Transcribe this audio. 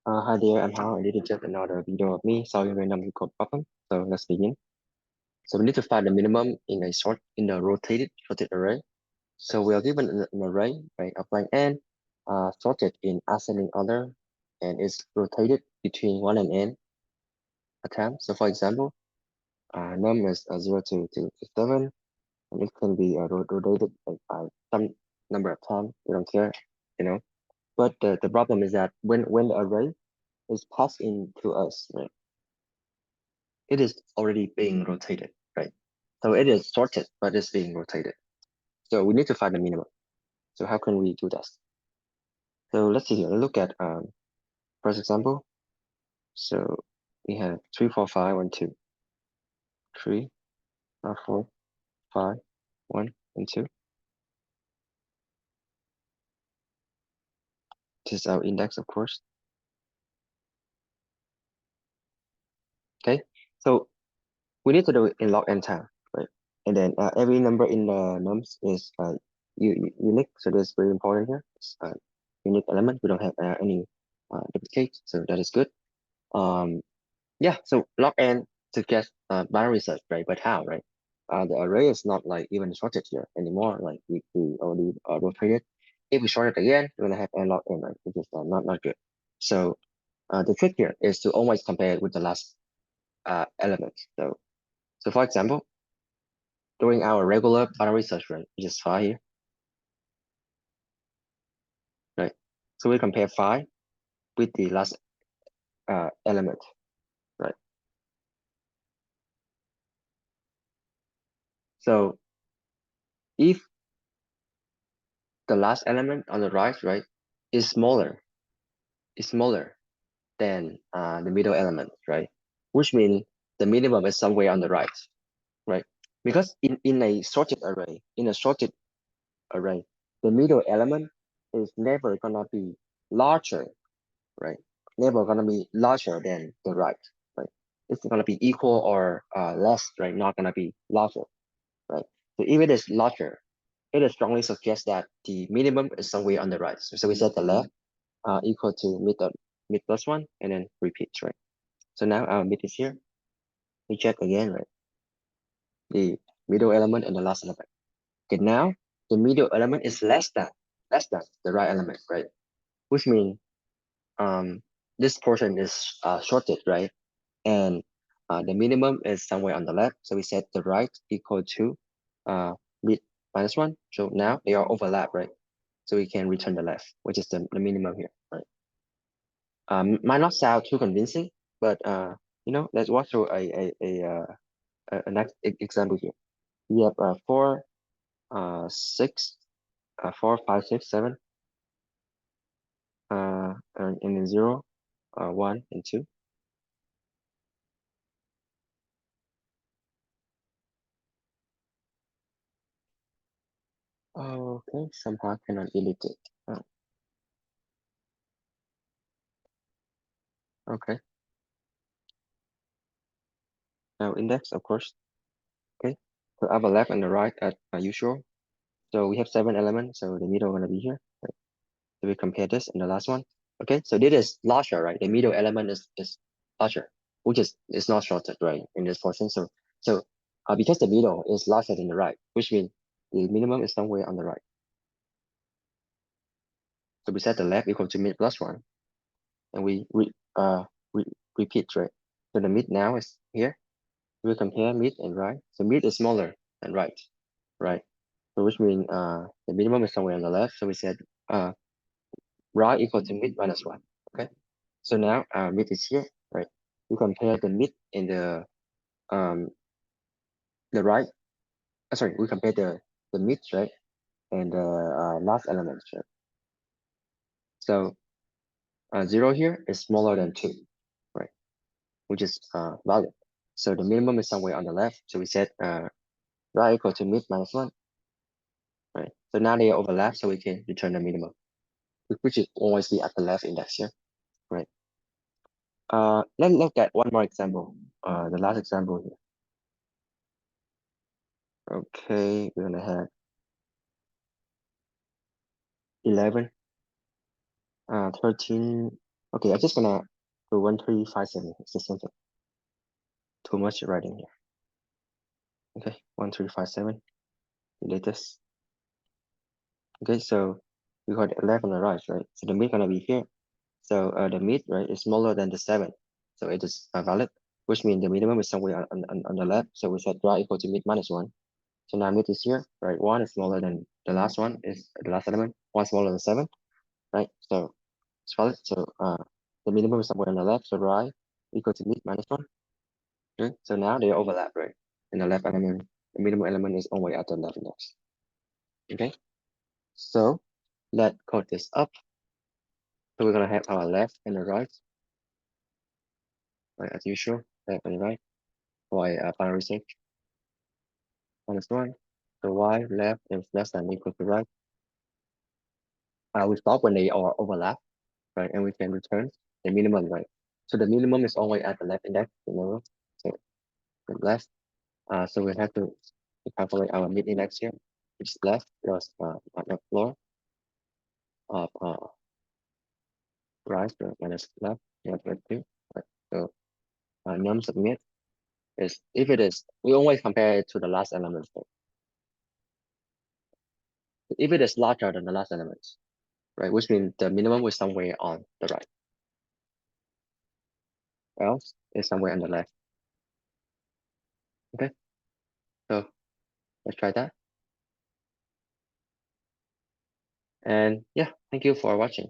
Hi there, I'm Hao, and this is just another video of me solving random code problem. So let's begin. So we need to find the minimum in a sorted array. So we are given an array, right, of line n, sorted in ascending order, and it's rotated between 1 and n a time. So for example, num is 0 to 7, and it can be rotated by some number of times. We don't care, you know. But the problem is that when the array is passed into us, right, it is already being rotated, right? So it is sorted, but it's being rotated. So we need to find the minimum. So how can we do that? So let's see here. Look at first example. So we have 3, 4, 5, 1, 2. 3, 4, 5, 1, and 2. This is our index, of course. Okay. So we need to do it in log n time, right? And then every number in the nums is unique. So that's very important here. It's a unique element. We don't have any duplicate, so that is good. Yeah, so log n suggests binary search, right? But how, right? The array is not like even sorted here anymore. Like we already rotated. If we sort it again, we're gonna have n log n, right? Which is not good. So the trick here is to always compare it with the last element. So for example, during our regular binary search run, which is 5 here, right? So we compare 5 with the last element, right? So if the last element on the right, is smaller than the middle element, right? Which means the minimum is somewhere on the right? Because in a sorted array, the middle element is never gonna be larger, right? Never gonna be larger than the right? It's gonna be equal or less, right? Not gonna be larger, right? So if it is larger, it strongly suggests that the minimum is somewhere on the right. So we set the left equal to mid plus 1 and then repeat, right? So now our mid is here. We check again, right? The middle element and the last element. Okay, now the middle element is less than the right element, right? Which means this portion is shorted, right? And the minimum is somewhere on the left. So we set the right equal to mid minus 1. So now they are overlap, right? So we can return the left, which is the minimum here, right? Might not sound too convincing, but let's walk through a next example here. We have 4, 6, 4, 5, 6, 7, and then 0, 1, and 2. Okay, somehow I cannot delete it. Okay, now index, of course. Okay, so I have a left and the right as usual. So we have 7 elements, so the middle gonna be here. Right? So we compare this and the last one. Okay, so this is larger, right? The middle element is larger, which is not shorted, right? In this portion. So because the middle is larger than the right, which means the minimum is somewhere on the right. So we set the left equal to mid plus 1, and we repeat, right? So the mid now is here. We compare mid and right. So mid is smaller than right? So which means the minimum is somewhere on the left. So we said right equal to mid minus 1. Okay. So now mid is here, right? We compare the mid and um the right. Sorry, we compare the mid, right, and the last element, right? So 0 here is smaller than 2, right? Which is valid. So the minimum is somewhere on the left. So we said right equal to mid minus 1, right? So now they overlap, so we can return the minimum, which is always be at the left index here, right? Let's look at one more example. The last example here. Okay, we're gonna have 11, 13, Okay, I'm just gonna do 1, 3, 5, 7. It's the same thing. Too much writing here. Okay, 1, 3, 5, 7. Delete this. Okay, so we got the left and the right, right? So the mid gonna be here. So the mid, right, is smaller than the 7. So it is valid, which means the minimum is somewhere on the left. So we set right equal to mid minus 1. So now mid is here, right? 1 is smaller than the last one, is the last element. 1 smaller than 7, right? So it's valid. So the minimum is somewhere on the left. So right equal to mid minus 1. Okay? So now they overlap, right? In the left element, the minimum element is only at the left index. Okay, so let's code this up. So we're gonna have our left and the right, right, as usual, left and right, y binary search, minus 1. So y left is less than equal to right. We stop when they are overlap, right? And we can return the minimum, right? So the minimum is always at the left index, remember? So the left. So we have to calculate our mid index here, which is left plus the floor of right minus left, yeah, 2. Right? So num submit is, if it is, we always compare it to the last element. So if it is larger than the last element, right, which means the minimum is somewhere on the right, else is somewhere on the left. Okay, so let's try that. And yeah, thank you for watching.